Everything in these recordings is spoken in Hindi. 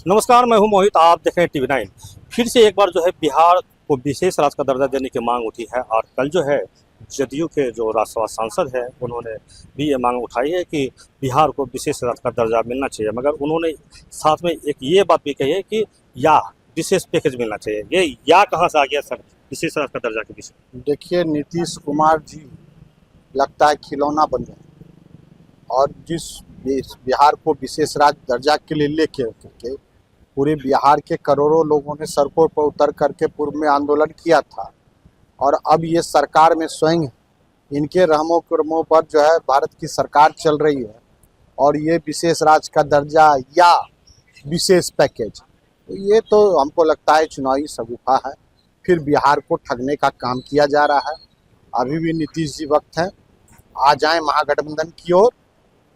नमस्कार, मैं हूं मोहित। आप देख रहे हैं टीवी 9। फिर से एक बार जो है बिहार को विशेष राज्य का दर्जा देने की मांग उठी है और कल जो है जदयू के जो राज्यसभा सांसद हैं उन्होंने भी ये मांग उठाई है कि बिहार को विशेष राज्य का दर्जा मिलना चाहिए। मगर उन्होंने साथ में एक ये बात भी कही है कि या विशेष पैकेज मिलना चाहिए। ये या कहाँ से आ गया सर विशेष राज्य का दर्जा के विषय? देखिए, नीतीश कुमार जी लगता है खिलौना बन गए और जिस बिहार को विशेष राज्य दर्जा के लिए लेके करके पूरे बिहार के करोड़ों लोगों ने सड़कों पर उतर करके पूर्व में आंदोलन किया था और अब ये सरकार में स्वयं इनके रहमो कर्मों पर जो है भारत की सरकार चल रही है और ये विशेष राज्य का दर्जा या विशेष पैकेज, तो ये तो हमको लगता है चुनावी शगुफा है। फिर बिहार को ठगने का काम किया जा रहा है। अभी भी नीतीश जी वक्त है, आ जाए महागठबंधन की ओर,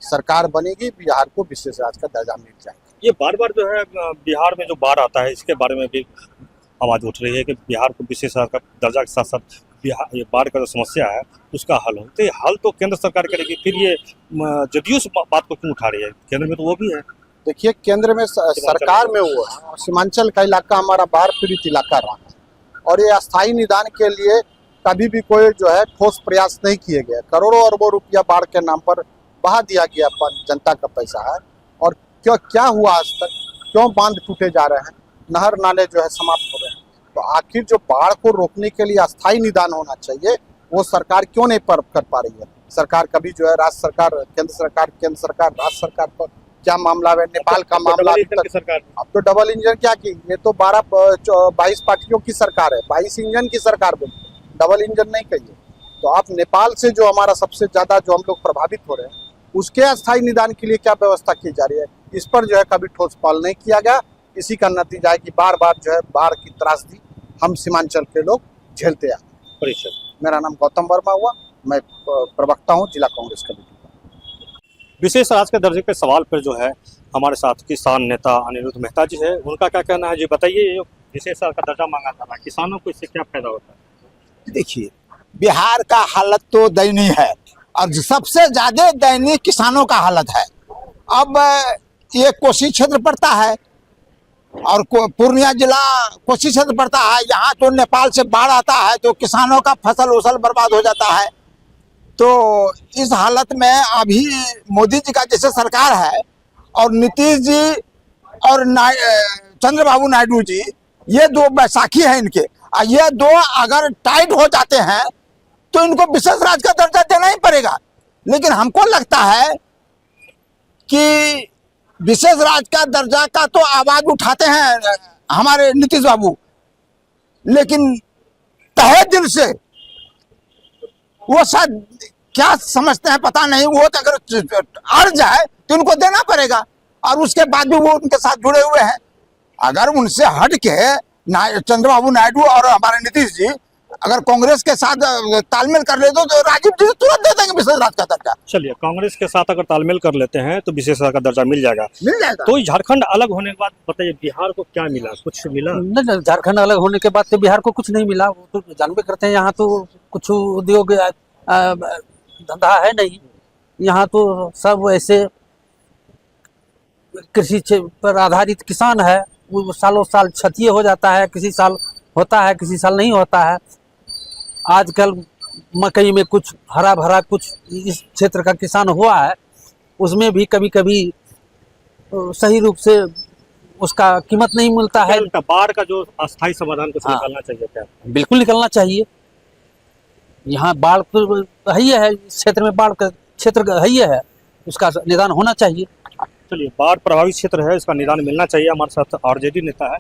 सरकार बनेगी, बिहार को विशेष राज्य का दर्जा मिल जाएगा। ये बार बार जो है बिहार में जो बाढ़ आता है इसके बारे में भी आवाज़ उठ रही है कि बिहार को विशेष राज्य का दर्जा के साथ साथ बिहार ये बाढ़ का जो समस्या है उसका हल हो। तो ये हल तो केंद्र सरकार करेगी, फिर ये जदयू से बात को क्यों उठा रही है? केंद्र में तो वो भी है। देखिए, केंद्र में सरकार में वो है और सीमांचल का इलाका हमारा बाढ़ पीड़ित इलाका रहा है और ये अस्थायी निदान के लिए कभी भी कोई जो है ठोस प्रयास नहीं किए गए। करोड़ों अरबों रुपया बाढ़ के नाम पर बहा दिया गया, जनता का पैसा है। और क्या हुआ आज तक? क्यों बांध टूटे जा रहे हैं, नहर नाले जो है समाप्त हो रहे हैं? तो आखिर जो बाढ़ को रोकने के लिए अस्थायी निदान होना चाहिए वो सरकार क्यों नहीं कर पा रही है? सरकार कभी जो है राज्य सरकार, केंद्र सरकार, राज्य सरकार पर क्या मामला है? नेपाल का मामला अब तो डबल इंजन क्या की, ये तो 22 पार्टियों की सरकार है, 22 इंजन की सरकार बोलती है, डबल इंजन नहीं कहिए। तो आप नेपाल से जो हमारा सबसे ज्यादा जो हम लोग प्रभावित हो रहे हैं उसके अस्थायी निदान के लिए क्या व्यवस्था की जा रही है, इस पर जो है कभी ठोस पहल नहीं किया गया। इसी का नतीजा है कि बार बार जो है बाढ़ की त्रासदी हम सीमांचल के लोग झेलते आए। मेरा नाम गौतम वर्मा हुआ, मैं प्रवक्ता हूँ जिला कांग्रेस कमेटी का। विशेष राज्य के दर्जे के सवाल पर जो है हमारे साथ किसान नेता अनिरुद्ध मेहता जी है, उनका क्या कहना है जी बताइए। विशेष राज्य का दर्जा मांगा था, किसानों को इससे क्या फायदा होता है? देखिए, बिहार का हालत तो दयनीय है और सबसे ज्यादा दयनीय किसानों का हालत है। अब ये कोसी क्षेत्र पड़ता है और पूर्णिया जिला कोसी क्षेत्र पड़ता है। यहाँ तो नेपाल से बाढ़ आता है तो किसानों का फसल उसल बर्बाद हो जाता है। तो इस हालत में अभी मोदी जी का जैसे सरकार है और नीतीश जी और चंद्रबाबू नायडू जी, ये दो बैसाखी है इनके, ये दो अगर टाइट हो जाते हैं तो इनको विशेष राज्य का दर्जा देना ही पड़ेगा। लेकिन हमको लगता है कि विशेष राज्य का दर्जा का तो आवाज उठाते हैं हमारे नीतीश बाबू, लेकिन तहे दिल से वो शायद क्या समझते हैं पता नहीं, वो तो अगर अड़ जाए तो उनको देना पड़ेगा और उसके बाद भी वो उनके साथ जुड़े हुए हैं। अगर उनसे हट के चंद्रबाबू नायडू और हमारे नीतीश जी अगर कांग्रेस के साथ तालमेल कर ले तो राजीव जी तुरंत दे देंगे विशेष राज्य का दर्जा। चलिए, कांग्रेस के साथ अगर तालमेल कर लेते हैं तो विशेष राज्य का दर्जा मिल जाएगा। तो झारखंड अलग होने के बाद बताइए बिहार को क्या मिला? कुछ मिला नहीं? झारखंड अलग होने के बाद तो बिहार को कुछ नहीं मिला। वो तो जानबे करते हैं, यहाँ तो कुछ उद्योग धंधा है नहीं। यहाँ तो सब ऐसे कृषि पर आधारित किसान है, वो सालों साल क्षति हो जाता है, किसी साल होता है किसी साल नहीं होता है। आजकल मकई में कुछ हरा भरा कुछ इस क्षेत्र का किसान हुआ है, उसमें भी कभी कभी सही रूप से उसका कीमत नहीं मिलता है। बाढ़ का जो अस्थायी समाधान कुछ निकालना चाहिए क्या? बिल्कुल निकलना चाहिए। यहाँ बाढ़ तो है ही है, इस क्षेत्र में बाढ़ का क्षेत्र है ही है, उसका निदान होना चाहिए। चलिए, बाढ़ प्रभावित क्षेत्र है, इसका निदान मिलना चाहिए। हमारे साथ आरजेडी नेता है,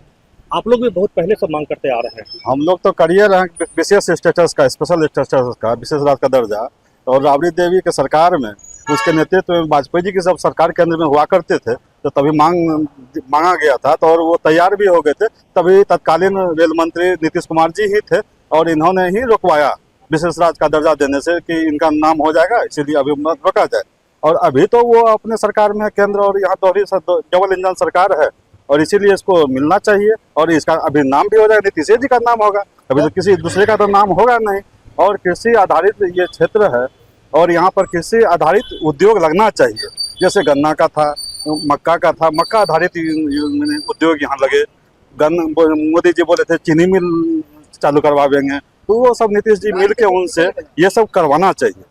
आप लोग भी बहुत पहले से मांग करते आ रहे हैं। हम लोग तो करिए रहे विशेष स्टेटस का, स्पेशल स्टेटस का, विशेष राज्य का दर्जा। और राबड़ी देवी के सरकार में उसके नेतृत्व में वाजपेयी जी की सब सरकार केंद्र में हुआ करते थे तो तभी मांगा गया था, तो और वो तैयार भी हो गए थे। तभी तत्कालीन रेल मंत्री नीतीश कुमार जी ही थे और इन्होंने ही रुकवाया विशेष राज्य का दर्जा देने से कि इनका नाम हो जाएगा, इसीलिए अभी रोका जाए। और अभी तो वो अपने सरकार में है केंद्र और यहाँ तो डबल इंजन सरकार है और इसीलिए इसको मिलना चाहिए। और इसका अभी नाम भी हो जाएगा, नीतीश जी का नाम होगा, अभी तो किसी दूसरे का तो नाम होगा नहीं। और कृषि आधारित ये क्षेत्र है और यहाँ पर कृषि आधारित उद्योग लगना चाहिए, जैसे गन्ना का था, मक्का का था, मक्का आधारित मैंने उद्योग यहाँ लगे। मोदी जी बोले थे चीनी मिल चालू करवा देंगे, तो वो सब नीतीश जी मिल के उनसे ये सब करवाना चाहिए।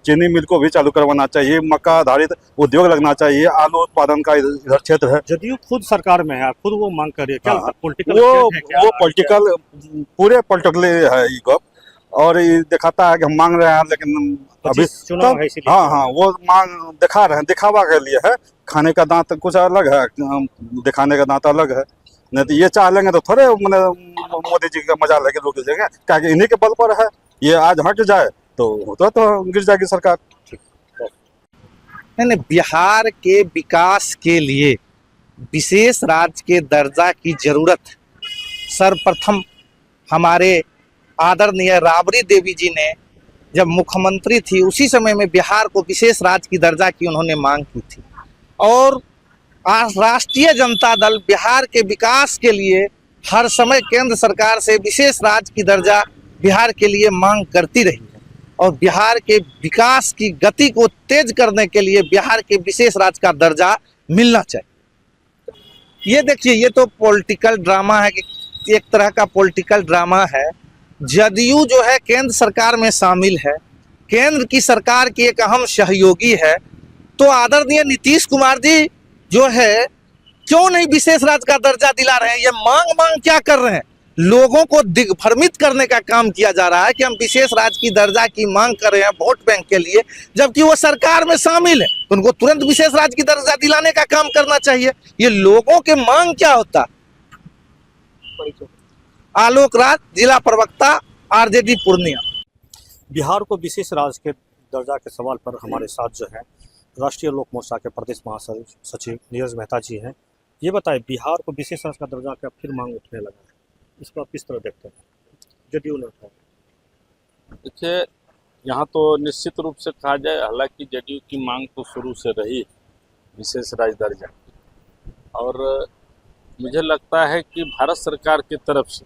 चीनी मिल को भी चालू करवाना चाहिए, मक्का आधारित उद्योग लगना चाहिए, आलू उत्पादन का इधर क्षेत्र है। जदयू खुद सरकार में है, खुद वो मांग कर रही है, क्या हाँ, पॉलिटिकल वो पॉलिटिकल पूरे पॉलिटिकल है ये गप, और ये दिखाता है कि हम मांग रहे हैं लेकिन अभी चुनाव है इसीलिए। हाँ वो मांग दिखा रहे हैं, दिखावा के लिए है। खाने का दांत कुछ अलग है, दिखाने का दांत अलग है। नहीं तो ये चाह लेंगे तो थोड़े मैंने मोदी जी का मजा लेके रुक जाएंगे, क्या इन्हीं के बल पर है। ये आज हट जाए तो गिर जाएगी सरकार। नहीं, बिहार के विकास के लिए विशेष राज्य के दर्जा की जरूरत सर्वप्रथम हमारे आदरणीय राबड़ी देवी जी ने जब मुख्यमंत्री थी उसी समय में बिहार को विशेष राज्य की दर्जा की उन्होंने मांग की थी। और आज राष्ट्रीय जनता दल बिहार के विकास के लिए हर समय केंद्र सरकार से विशेष राज्य की दर्जा बिहार के लिए मांग करती रही है। और बिहार के विकास की गति को तेज करने के लिए बिहार के विशेष राज्य का दर्जा मिलना चाहिए। ये देखिए, ये तो पॉलिटिकल ड्रामा है, कि एक तरह का पॉलिटिकल ड्रामा है। जदयू जो है केंद्र सरकार में शामिल है, केंद्र की सरकार की एक अहम सहयोगी है, तो आदरणीय नीतीश कुमार जी जो है क्यों नहीं विशेष राज्य का दर्जा दिला रहे हैं? ये मांग क्या कर रहे हैं? लोगों को दिग्भ्रमित करने का काम किया जा रहा है कि हम विशेष राज्य की दर्जा की मांग कर रहे हैं वोट बैंक के लिए, जबकि वो सरकार में शामिल है। तो उनको तुरंत विशेष राज्य की दर्जा दिलाने का काम करना चाहिए। ये लोगों के मांग क्या होता? आलोक राज, जिला प्रवक्ता, आरजेडी पूर्णिया। बिहार को विशेष राज्य के दर्जा के सवाल पर हमारे साथ जो है राष्ट्रीय लोक मोर्चा के प्रदेश महासचिव नीरज मेहता जी हैं। ये बताएं, बिहार को विशेष राज्य का दर्जा का फिर मांग उठने लगा है, इसको आप किस तरह देखते हैं? जदयू ने उठाया। देखिए, यहाँ तो निश्चित रूप से कहा जाए, हालांकि जदयू की मांग तो शुरू से रही विशेष राज्य दर्जा की, और मुझे लगता है कि भारत सरकार की तरफ से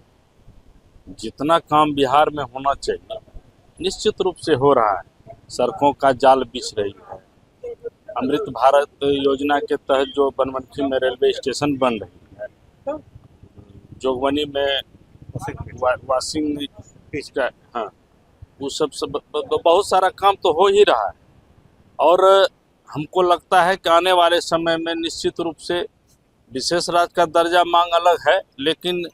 जितना काम बिहार में होना चाहिए निश्चित रूप से हो रहा है। सड़कों का जाल बिछ रही है, अमृत भारत योजना के तहत जो बनमनखी में रेलवे स्टेशन बन रही है, जोगबनी में वाशिंग का, हाँ, वो सब बहुत सारा काम तो हो ही रहा है। और हमको लगता है कि आने वाले समय में निश्चित रूप से विशेष राज्य का दर्जा मांग अलग है, लेकिन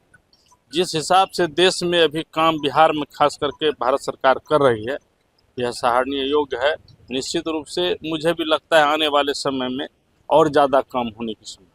जिस हिसाब से देश में अभी काम बिहार में खास करके भारत सरकार कर रही है, यह सराहनीय योग्य है। निश्चित रूप से मुझे भी लगता है आने वाले समय में और ज़्यादा काम होने की संभावना।